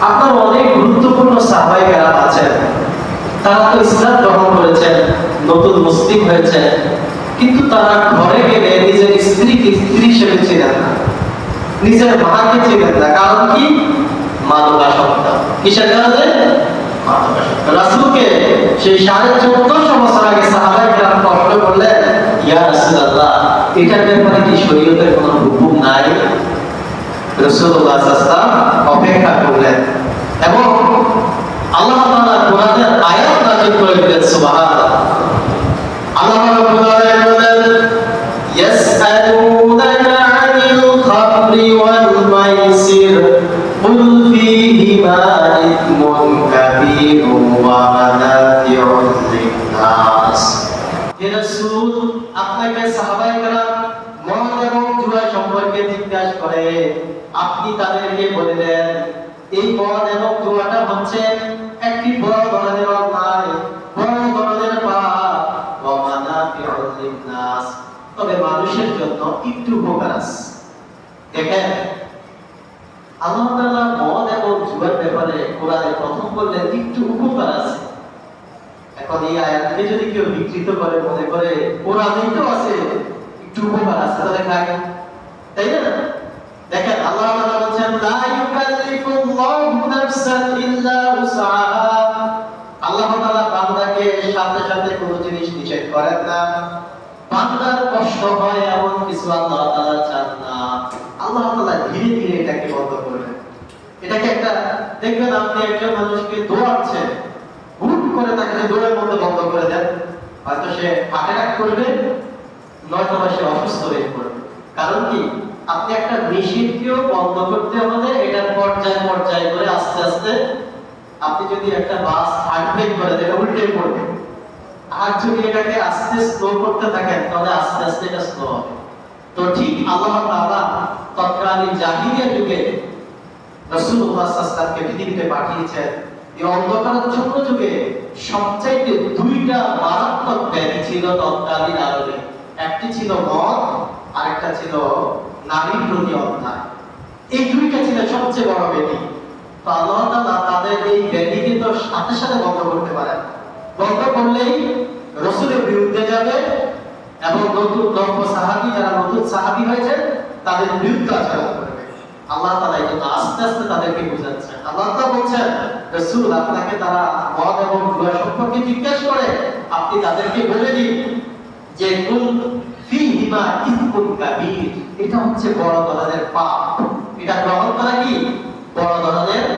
আপনার অনেক গুরুত্বপূর্ণ সাহাবায়ে কেরাম আছেন, তারা তো ইসলাম গ্রহণ করেছেন, নতুন মুসলিম হয়েছে, কিন্তু তারা ঘরে গেলে নিজের স্ত্রীকে স্ত্রী হিসেবে চেনেন না, নিজের মাকে চেনেন না। কারণ কি? মাদকাসক্ত। কিসের কারণে? মাদকাসক্ত। রাসূলকে সেই 1450 বছর আগে সাহাবায়ে কেরাম প্রশ্ন করলেন, ইয়া রাসূলুল্লাহ, এটার ব্যাপারে কি শরীয়তের কোনো হুকুম নাই? রাসূলুল্লাহ সাল্লাল্লাহু আলাইহি ওয়াসাল্লাম অপেক্ষা করলেন এবং আল্লাহ তাআলা কোরআনের আয়াত নাযিল করে দিলেন। সুবহানাল্লাহ। আল্লাহ রাব্বুল আলামিন বলেন, ইয়াসআলুনাকা আনিল খামরি ওয়াল মাইসির কুল ফীহিমা ইসমুন কাবীরুন ওয়া মানাফিউল লিন-নাস। হে রাসূল, আপনাকে সাহাবায়ে কেরাম মদ এবং জুয়া সম্পর্কে জিজ্ঞাসা করে, আপনি তাদেরকে বলে দেন এই মদ এবং জুয়াটা হচ্ছে একটি বড় ধরনের অন্যায়, বড় ধরনের পাপ, ওয়া মানাফিউল লিন-নাস, তবে মানুষের জন্য একটু উপকার আছে। দেখেন, আল্লাহ তাআলা মদ এবং জুয়ার ব্যাপারে কোরআনে প্রথম বললেন একটু উপকার আছে। এখন এই আয়াতকে যদি কেউ বিকৃত করে মনে করে কোরআনেই তো আছে একটু উপকার আছে, তাহলে খায়, তাই না? দেখেন, আল্লাহ তাআলা বলেন, লা ইউকাল্লিফুল্লাহু নাফসান ইল্লা উসআহা। আল্লাহ তাআলা বান্দাকে সাথে সাথে কোনো জিনিস নিষেধ করেন না। বান্দার কষ্ট হয় এমন কিছু আল্লাহ তাআলা চান না। আল্লাহ তাআলা ধীরে ধীরে এটাকে বন্ধ করবেন। এটাকে একটা, দেখবেন আপনি একজন মানুষকে দৌড়াচ্ছেন, হুট করে তাকে দৌড়ের মধ্যে বন্ধ করে দেন, হয়তো সে হার্ট অ্যাটাক করবে, নয়তো সে অসুস্থ হয়ে পড়বে। কারণ কি? আপনি একটা মেশিনকেও বন্ধ করতে হলে এটার পর্যায় পর্যায় করে আস্তে আস্তে, আপনি যদি একটা বাস হার্ট ব্রেক করে দেন, উল্টে পড়বে। আর যদি এটাকে আস্তে স্লো করতে থাকেন, তাহলে আস্তে আস্তে এটা স্লো হবে। তো ঠিক আল্লাহ তাআলা তৎকালীন জাহিলিয়া যুগে রাসূলুল্লাহ সাল্লাল্লাহু আলাইহি ওয়াসাল্লামকে পৃথিবীতে পাঠিয়েছেন। এই অন্ধকারাচ্ছন্ন যুগে সবচাইতে দুইটা মারাত্মক ব্যাধি ছিল তৎকালীন আরবে। একটি ছিল মদ, আরেকটা ছিল নারীর প্রতি অন্যায়। এই দুইটা ছিল সবচেয়ে বড় ব্যাধি। তো আল্লাহ তাআলা তাদের এই ব্যাধিকে তো সাথে সাথে বন্ধ করতে পারেন। বন্ধ করলেই রাসূলের বিরুদ্ধে যাবে এবং নতুন নতুন সাহাবী, যারা নতুন সাহাবী হয়েছে, তাদের বিরুদ্ধে আচরণ করবে। আল্লাহ তাআলা এটা আস্তে আস্তে তাদেরকে বুঝাচ্ছেন। আল্লাহ তাআলা বলছেন, রাসূল, আপনাকে তারা মদ এবং জুয়া সম্পর্কে জিজ্ঞাসা করে, আপনি তাদেরকে বলে দিন যে কুল ফীহিমা ইসমুন কাবীর, এটা হচ্ছে বড় ধরনের পাপ। এটা গ্রহণ করা কি? বড় ধরনের